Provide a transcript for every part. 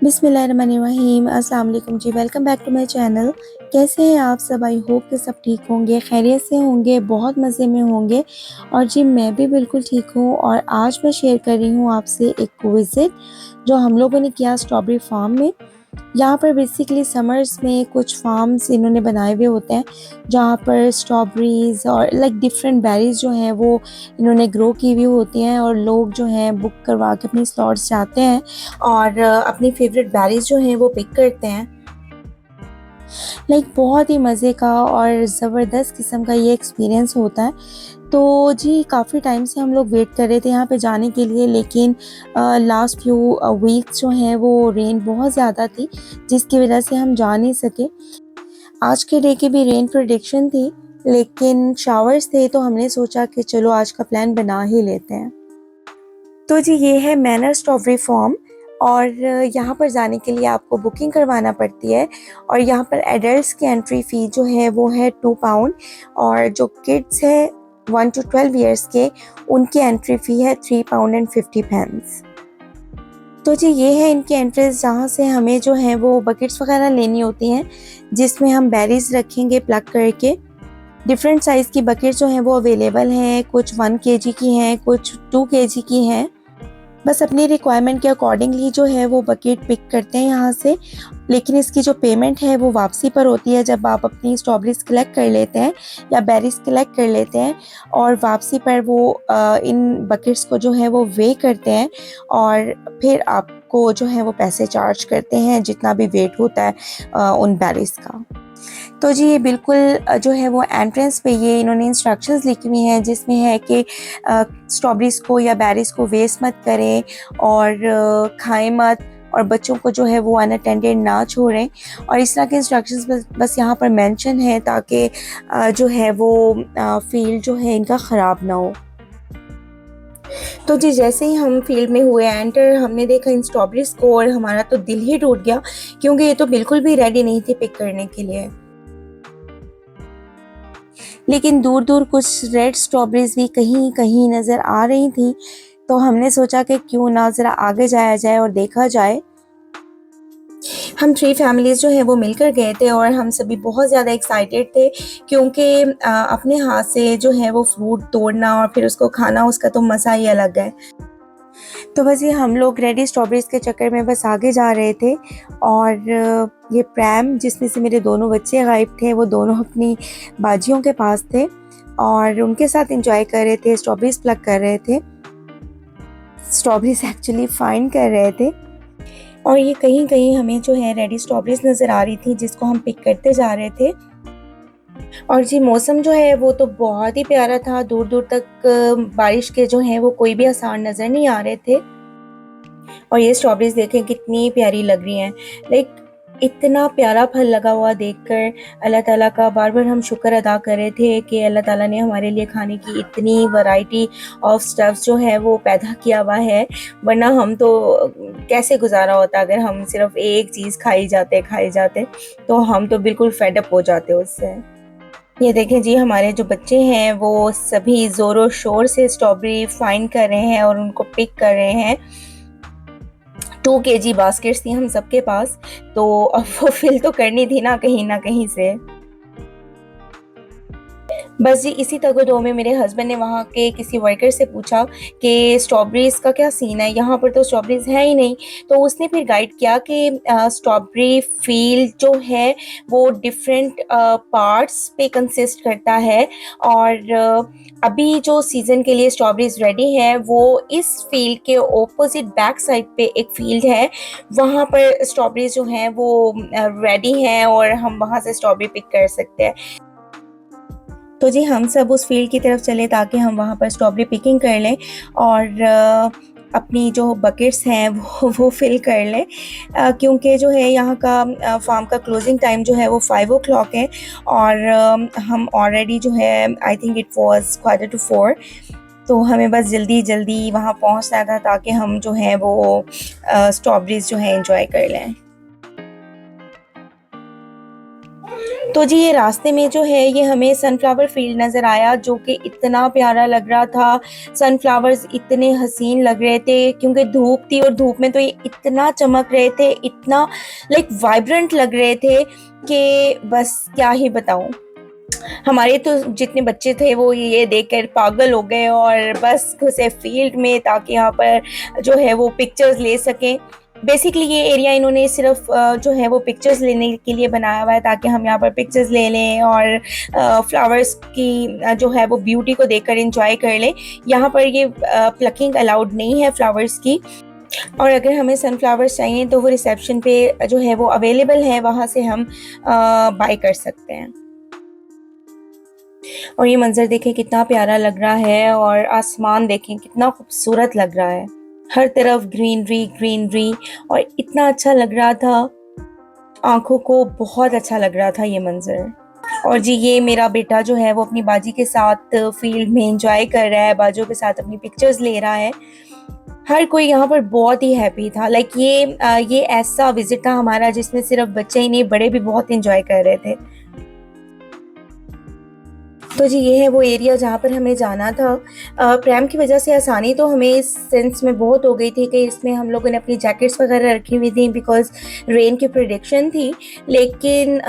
बिस्मिल्लाहिर्रहमानिर्रहीम। अस्सलाम वालेकुम जी, welcome back to my channel. कैसे हैं आप सब? आई होप कि सब ठीक होंगे, खैरियत से होंगे, बहुत मज़े में होंगे। और जी मैं भी बिल्कुल ठीक हूँ। और आज मैं शेयर कर रही हूँ आपसे एक विज़िट जो हम लोगों ने किया स्ट्रॉबेरी फार्म में। यहाँ पर बेसिकली समर्स में कुछ फार्म्स इन्होंने बनाए हुए होते हैं जहाँ पर स्ट्रॉबेरीज़ और लाइक डिफरेंट बेरीज़ जो हैं वो इन्होंने ग्रो की हुई होती हैं, और लोग जो हैं बुक करवा के अपने स्लॉट्स जाते हैं और अपनी फेवरेट बेरीज़ जो हैं वो पिक करते हैं। लाइक बहुत ही मज़े का और ज़बरदस्त किस्म का ये एक्सपीरियंस होता है। तो जी काफ़ी टाइम से हम लोग वेट कर रहे थे यहाँ पे जाने के लिए, लेकिन लास्ट फ्यू वीक्स जो हैं वो रेन बहुत ज़्यादा थी, जिसकी वजह से हम जा नहीं सके। आज के डे की भी रेन प्रेडिक्शन थी, लेकिन शावर्स थे तो हमने सोचा कि चलो आज का प्लान बना ही लेते हैं। तो जी ये है मैनर स्ट्रॉबेरी फार्म, और यहाँ पर जाने के लिए आपको बुकिंग करवाना पड़ती है। और यहाँ पर एडल्ट्स की एंट्री फ़ी जो है वो है £2, और जो किड्स है 1 to 12 ईयर्स के, उनकी एंट्री फ़ी है £3.50। तो जी ये है इनकी एंट्रेंस, जहाँ से हमें जो है वो बकेट्स वगैरह लेनी होती हैं, जिसमें हम बेरीज रखेंगे प्लग करके। डिफरेंट साइज़ की बकेट जो हैं वो अवेलेबल हैं, कुछ 1 kg की हैं, कुछ 2 kg की हैं। बस अपनी रिक्वायरमेंट के अकॉर्डिंगली जो है वो बकेट पिक करते हैं यहाँ से। लेकिन इसकी जो पेमेंट है वो वापसी पर होती है, जब आप अपनी स्ट्रॉबेरीज कलेक्ट कर लेते हैं या बेरीज कलेक्ट कर लेते हैं, और वापसी पर वो इन बकेट्स को जो है वो वे करते हैं, और फिर आपको जो है वो पैसे चार्ज करते हैं जितना भी वेट होता है उन बेरीज का। तो जी ये बिल्कुल जो है वो एंट्रेंस पे ये इन्होंने इंस्ट्रक्शंस लिखी हुई हैं, जिसमें है कि स्ट्रॉबेरीज़ को या बेरीज़ को वेस्ट मत करें, और खाएं मत, और बच्चों को जो है वो अनअटेंडेड ना छोड़ें। और इस तरह के इंस्ट्रक्शंस बस यहाँ पर मेंशन है, ताकि जो है वो फील्ड जो है इनका ख़राब ना हो। तो जी जैसे ही हम फील्ड में हुए एंटर, हमने देखा इन स्ट्रॉबेरीज़ को, और हमारा तो दिल ही टूट गया, क्योंकि ये तो बिल्कुल भी रेडी नहीं थी पिक करने के लिए। लेकिन दूर दूर कुछ रेड स्ट्रॉबेरीज भी कहीं कहीं नज़र आ रही थी, तो हमने सोचा कि क्यों ना ज़रा आगे जाया जाए और देखा जाए। हम 3 फैमिलीज़ जो है वो मिलकर गए थे, और हम सभी बहुत ज़्यादा एक्साइटेड थे, क्योंकि अपने हाथ से जो है वो फ्रूट तोड़ना और फिर उसको खाना, उसका तो मज़ा ही अलग है। तो बस ये हम लोग रेडी स्ट्रॉबेरीज़ के चक्कर में बस आगे जा रहे थे, और ये प्रैम जिसमें से मेरे दोनों बच्चे गायब थे, वो दोनों अपनी बाजियों के पास थे और उनके साथ एंजॉय कर रहे थे, स्ट्रॉबेरीज़ प्लग कर रहे थे, स्ट्रॉबेरीज़ एक्चुअली फाइंड कर रहे थे। और ये कहीं कहीं हमें जो है रेडी स्ट्रॉबेरीज़ नज़र आ रही थी, जिसको हम पिक करते जा रहे थे। और जी मौसम जो है वो तो बहुत ही प्यारा था, दूर दूर तक बारिश के जो है वो कोई भी आसार नज़र नहीं आ रहे थे। और ये स्ट्रॉबेरीज देखें कितनी प्यारी लग रही हैं, लाइक इतना प्यारा फल लगा हुआ देखकर अल्लाह ताला का बार बार हम शुक्र अदा कर रहे थे कि अल्लाह ताला ने हमारे लिए खाने की इतनी वैरायटी ऑफ स्टफ्स जो है वो पैदा किया हुआ है। वरना हम तो कैसे गुजारा होता अगर हम सिर्फ एक चीज़ खाई जाते, तो हम तो बिल्कुल फेडअप हो जाते उससे। ये देखें जी, हमारे जो बच्चे हैं वो सभी ज़ोरों शोर से स्ट्रॉबेरी फाइंड कर रहे हैं और उनको पिक कर रहे हैं। 2 kg बास्केट्स थी हम सबके पास, तो अब वो फिल तो करनी थी ना कहीं से। बस जी इसी तगो-दो में मेरे हस्बैंड ने वहाँ के किसी वर्कर से पूछा कि स्ट्रॉबेरीज़ का क्या सीन है, यहाँ पर तो स्ट्रॉबेरीज़ है ही नहीं। तो उसने फिर गाइड किया कि स्ट्रॉबेरी फील्ड जो है वो डिफरेंट पार्ट्स पे कंसिस्ट करता है, और अभी जो सीज़न के लिए स्ट्रॉबेरीज़ रेडी है वो इस फील्ड के ऑपोजिट बैक साइड पे एक फील्ड है, वहाँ पर स्ट्रॉबेरीज़ जो हैं वो रेडी हैं, और हम वहाँ से स्ट्रॉबेरी पिक कर सकते हैं। तो जी हम सब उस फील्ड की तरफ चले ताकि हम वहाँ पर स्ट्रॉबेरी पिकिंग कर लें, और अपनी जो बकेट्स हैं वो फिल कर लें, क्योंकि जो है यहाँ का फार्म का क्लोजिंग टाइम जो है वो 5 o'clock है, और हम ऑलरेडी जो है आई थिंक इट वाज 3:45, तो हमें बस जल्दी जल्दी वहाँ पहुँचना था ताकि हम जो है वो स्ट्रॉबेरीज़ जो है एंजॉय कर लें। तो जी ये रास्ते में जो है ये हमें सनफ्लावर फील्ड नज़र आया, जो कि इतना प्यारा लग रहा था। सनफ्लावर्स इतने हसीन लग रहे थे क्योंकि धूप थी, और धूप में तो ये इतना चमक रहे थे, इतना लाइक वाइब्रेंट लग रहे थे कि बस क्या ही बताऊं। हमारे तो जितने बच्चे थे वो ये देखकर पागल हो गए और बस घुसे फील्ड में ताकि यहाँ पर जो है वो पिक्चर्स ले सकें। बेसिकली ये एरिया इन्होंने सिर्फ जो है वो पिक्चर्स लेने के लिए बनाया हुआ है, ताकि हम यहाँ पर पिक्चर्स ले लें और फ्लावर्स की जो है वो ब्यूटी को देखकर एंजॉय कर लें। यहाँ पर ये प्लकिंग अलाउड नहीं है फ्लावर्स की, और अगर हमें सनफ्लावर्स चाहिए तो वो रिसेप्शन पे जो है वो अवेलेबल है, वहाँ से हम बाय कर सकते हैं। और ये मंजर देखें कितना प्यारा लग रहा है, और आसमान देखें कितना खूबसूरत लग रहा है, हर तरफ ग्रीनरी ग्रीनरी, और इतना अच्छा लग रहा था, आंखों को बहुत अच्छा लग रहा था ये मंजर। और जी ये मेरा बेटा जो है वो अपनी बाजी के साथ फील्ड में एंजॉय कर रहा है, बाजों के साथ अपनी पिक्चर्स ले रहा है। हर कोई यहाँ पर बहुत ही हैप्पी था। लाइक ये ऐसा विजिट था हमारा जिसमें सिर्फ बच्चे ही नहीं, बड़े भी बहुत एंजॉय कर रहे थे। तो जी ये है वो एरिया जहाँ पर हमें जाना था। प्रैम की वजह से आसानी तो हमें इस सेंस में बहुत हो गई थी कि इसमें हम लोगों ने अपनी जैकेट्स वगैरह रखी हुई थी, बिकॉज रेन की प्रिडिक्शन थी। लेकिन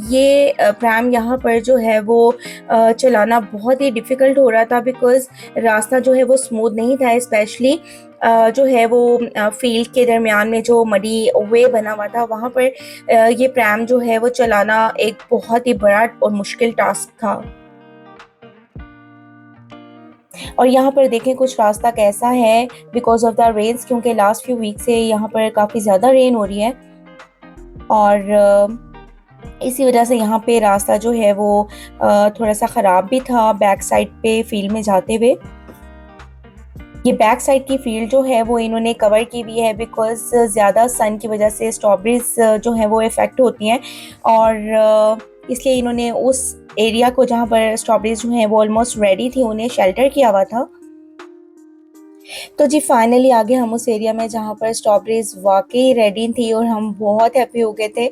ये प्रैम यहाँ पर जो है वो चलाना बहुत ही डिफ़िकल्ट हो रहा था, बिकॉज रास्ता जो है वो स्मूथ नहीं था, स्पेशली जो है वो फील्ड के दरमियान में जो मडी वे बना हुआ था, वहाँ पर ये प्रैम जो है वो चलाना एक बहुत ही बड़ा और मुश्किल टास्क था। और यहाँ पर देखें कुछ रास्ता कैसा है बिकॉज ऑफ द रेन्स, क्योंकि लास्ट फ्यू वीक से यहाँ पर काफ़ी ज़्यादा रेन हो रही है, और इसी वजह से यहाँ पे रास्ता जो है वो थोड़ा सा ख़राब भी था बैक साइड पे फील्ड में जाते हुए। ये बैक साइड की फील्ड जो है वो इन्होंने कवर की हुई है, बिकॉज ज़्यादा सन की वजह से स्ट्रॉबेरीज जो है वो इफ़ेक्ट होती हैं, और इसलिए इन्होंने उस एरिया को जहाँ पर स्ट्रॉबेरीज जो हैं वो ऑलमोस्ट रेडी थी उन्हें शेल्टर किया हुआ था। तो जी फाइनली आगे हम उस एरिया में जहाँ पर स्ट्रॉबेरीज वाकई रेडी थी, और हम बहुत हैप्पी हो गए थे,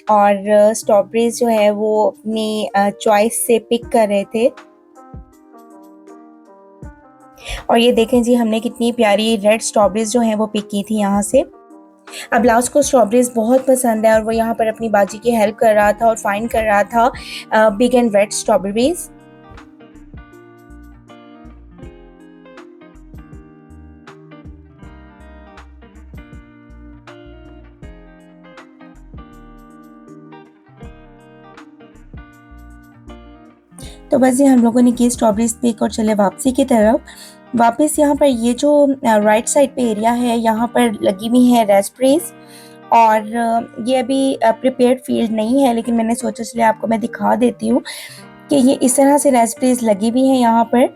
और स्ट्रॉबेरीज जो है वो अपनी चॉइस से पिक कर रहे थे। और ये देखें जी हमने कितनी प्यारी रेड स्ट्रॉबेरीज जो हैं वो पिक की थी यहाँ से। अब लास्ट को स्ट्रॉबेरीज बहुत पसंद है, और वो यहाँ पर अपनी बाजी की हेल्प कर रहा था और फाइंड कर रहा था बिग एंड रेड स्ट्रॉबेरीज। तो बस ये हम लोगों ने की स्ट्रॉबेरीज पिक और चले वापसी की तरफ। वापस यहाँ पर ये जो राइट साइड पे एरिया है यहाँ पर लगी हुई है रेस्परेज, और ये अभी प्रिपेयर्ड फील्ड नहीं है, लेकिन मैंने सोचा चलिए आपको मैं दिखा देती हूँ कि ये इस तरह से रेस्परेज लगी हुई है। यहाँ पर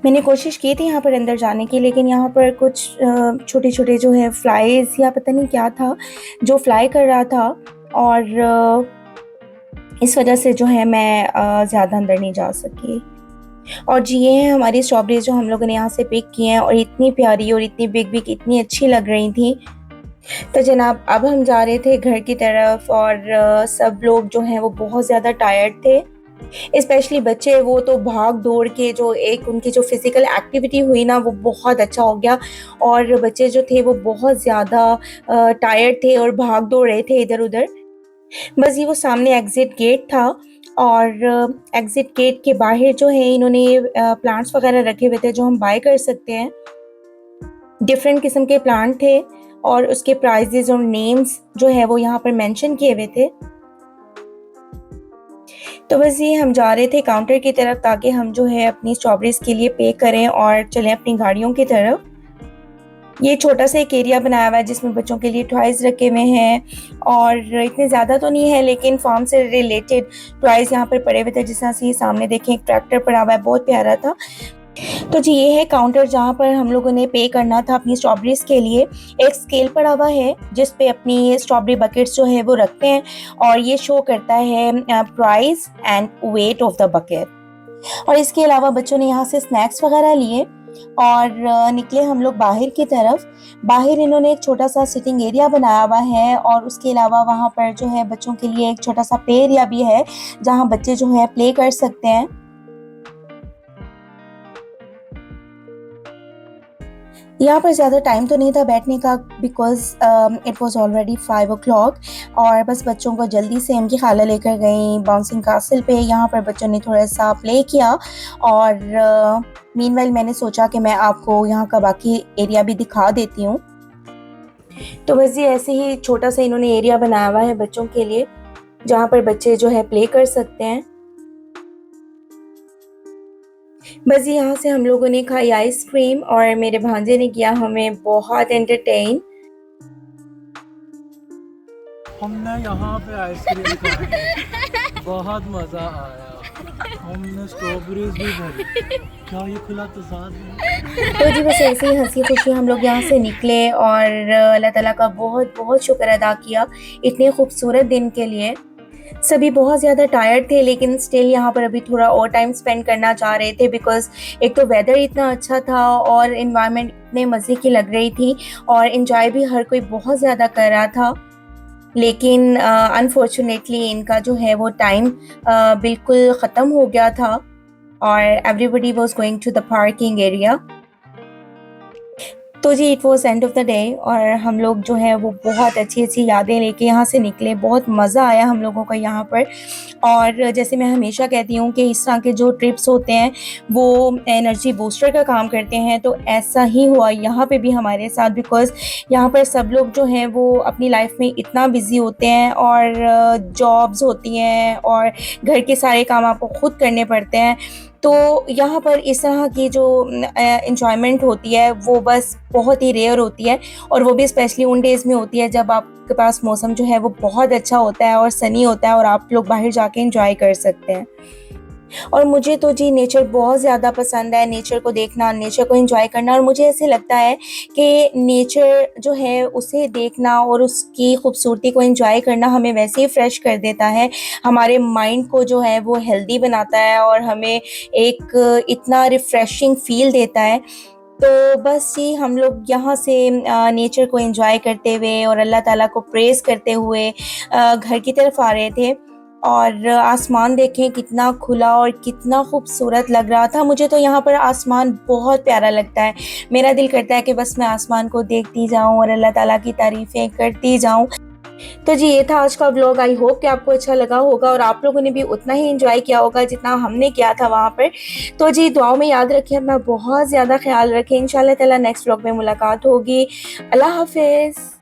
मैंने कोशिश की थी यहाँ पर अंदर जाने की, लेकिन यहाँ पर कुछ छोटे छोटे जो है फ्लाइज या पता नहीं क्या था जो फ्लाई कर रहा था, और इस वजह से जो है मैं ज़्यादा अंदर नहीं जा सकी। और जी ये है हमारी स्ट्रॉबेरीज जो हम लोगों ने यहाँ से पिक की हैं, और इतनी प्यारी और इतनी बिग बिग इतनी अच्छी लग रही थी। तो जनाब अब हम जा रहे थे घर की तरफ, और सब लोग जो हैं वो बहुत ज़्यादा टायर्ड थे, स्पेशली बच्चे। वो तो भाग दौड़ के जो एक उनकी जो फिज़िकल एक्टिविटी हुई ना वो बहुत अच्छा हो गया, और बच्चे जो थे वो बहुत ज़्यादा टायर्ड थे और भाग दौड़ रहे थे इधर उधर। बस ये वो सामने एग्ज़िट गेट था, और एग्ज़िट गेट के बाहर जो है इन्होंने प्लांट्स वगैरह रखे हुए थे जो हम बाय कर सकते हैं। डिफरेंट किस्म के प्लांट थे, और उसके प्राइजेस और नेम्स जो है वो यहाँ पर मेंशन किए हुए थे। तो बस ये हम जा रहे थे काउंटर की तरफ ताकि हम जो है अपनी स्ट्रॉबेरीज के लिए पे करें और चलें अपनी गाड़ियों की तरफ। ये छोटा सा एक एरिया बनाया हुआ है जिसमें बच्चों के लिए टॉयज़ रखे हुए हैं, और इतने ज़्यादा तो नहीं है लेकिन फार्म से रिलेटेड टॉयज़ यहाँ पर पड़े हुए थे। जिस तरह से ये सामने देखें एक ट्रैक्टर पड़ा हुआ है, बहुत प्यारा था। तो जी ये है काउंटर जहाँ पर हम लोगों ने पे करना था अपनी स्ट्रॉबेरीज के लिए। एक स्केल पड़ा हुआ है जिस पे अपनी स्ट्रॉबेरी बकेट्स जो है वो रखते हैं, और ये शो करता है price and weight of the bucket. और इसके अलावा बच्चों ने यहाँ से स्नैक्स वगैरह लिए, और निकले हम लोग बाहर की तरफ। बाहर इन्होंने एक छोटा सा सिटिंग एरिया बनाया हुआ है और उसके अलावा वहाँ पर जो है बच्चों के लिए एक छोटा सा प्ले एरिया भी है जहाँ बच्चे जो है प्ले कर सकते हैं। यहाँ पर ज़्यादा टाइम तो नहीं था बैठने का because it was already 5 o'clock और बस बच्चों को जल्दी से उनकी खाला लेकर गई बाउंसिंग कासल पे। यहाँ पर बच्चों ने थोड़ा सा प्ले किया और मीनवाइल मैंने सोचा कि मैं आपको यहाँ का बाकी एरिया भी दिखा देती हूँ। तो बस ये ऐसे ही छोटा सा इन्होंने एरिया बनाया हुआ है बच्चों के लिए जहाँ पर बच्चे जो है प्ले कर सकते हैं। बस यहाँ से हम लोगों ने खाई आइसक्रीम और मेरे भांजे ने किया हमें बहुत एंटरटेन। हमने यहाँ पे आइसक्रीम खाई, बहुत मज़ा आया। हमने स्ट्रॉबेरीज भी भरी, क्या ये खुला तो साथ में। तो जी बस ऐसे ही हंसी खुशी हम लोग यहाँ से निकले और अल्लाह ताला का बहुत बहुत शुक्र अदा किया इतने खूबसूरत दिन के लिए। सभी बहुत ज़्यादा टायर्ड थे लेकिन स्टिल यहाँ पर अभी थोड़ा और टाइम स्पेंड करना चाह रहे थे बिकॉज़ एक तो वेदर इतना अच्छा था और इन्वायरमेंट इतने मज़े की लग रही थी और इन्जॉय भी हर कोई बहुत ज़्यादा कर रहा था। लेकिन अनफॉर्चुनेटली इनका जो है वो टाइम बिल्कुल ख़त्म हो गया था और everybody was going to the parking area. तो जी it was end of the day और हम लोग जो है वो बहुत अच्छी अच्छी यादें लेके यहाँ से निकले। बहुत मज़ा आया हम लोगों को यहाँ पर। और जैसे मैं हमेशा कहती हूँ कि इस तरह के जो ट्रिप्स होते हैं वो एनर्जी बूस्टर का काम करते हैं, तो ऐसा ही हुआ यहाँ पे भी हमारे साथ बिकॉज़ यहाँ पर सब लोग जो हैं वो अपनी लाइफ में इतना बिज़ी होते हैं और जॉब्स होती हैं और घर के सारे काम आपको खुद करने पड़ते हैं। तो यहाँ पर इस तरह की जो एंजॉयमेंट होती है वो बस बहुत ही रेयर होती है और वो भी स्पेशली उन डेज़ में होती है जब आपके पास मौसम जो है वो बहुत अच्छा होता है और सनी होता है और आप लोग बाहर जाके एंजॉय कर सकते हैं। और मुझे तो जी नेचर बहुत ज़्यादा पसंद है, नेचर को देखना, नेचर को एंजॉय करना। और मुझे ऐसे लगता है कि नेचर जो है उसे देखना और उसकी खूबसूरती को एंजॉय करना हमें वैसे ही फ्रेश कर देता है, हमारे माइंड को जो है वो हेल्दी बनाता है और हमें एक इतना रिफ़्रेशिंग फ़ील देता है। तो बस जी हम लोग यहाँ से नेचर को एंजॉय करते हुए और अल्लाह ताला को प्रेज़ करते हुए घर की तरफ आ रहे थे और आसमान देखें कितना खुला और कितना खूबसूरत लग रहा था। मुझे तो यहाँ पर आसमान बहुत प्यारा लगता है। मेरा दिल करता है कि बस मैं आसमान को देखती जाऊँ और अल्लाह ताला की तारीफ़ें करती जाऊँ। तो जी ये था आज का व्लॉग। आई होप कि आपको अच्छा लगा होगा और आप लोगों ने भी उतना ही एंजॉय किया होगा जितना हमने किया था वहाँ पर। तो जी दुआओं में याद रखिए, अपना बहुत ज़्यादा ख्याल रखें। इंशाल्लाह ताला नेक्स्ट व्लॉग में मुलाकात होगी। अल्लाह हाफ़िज़।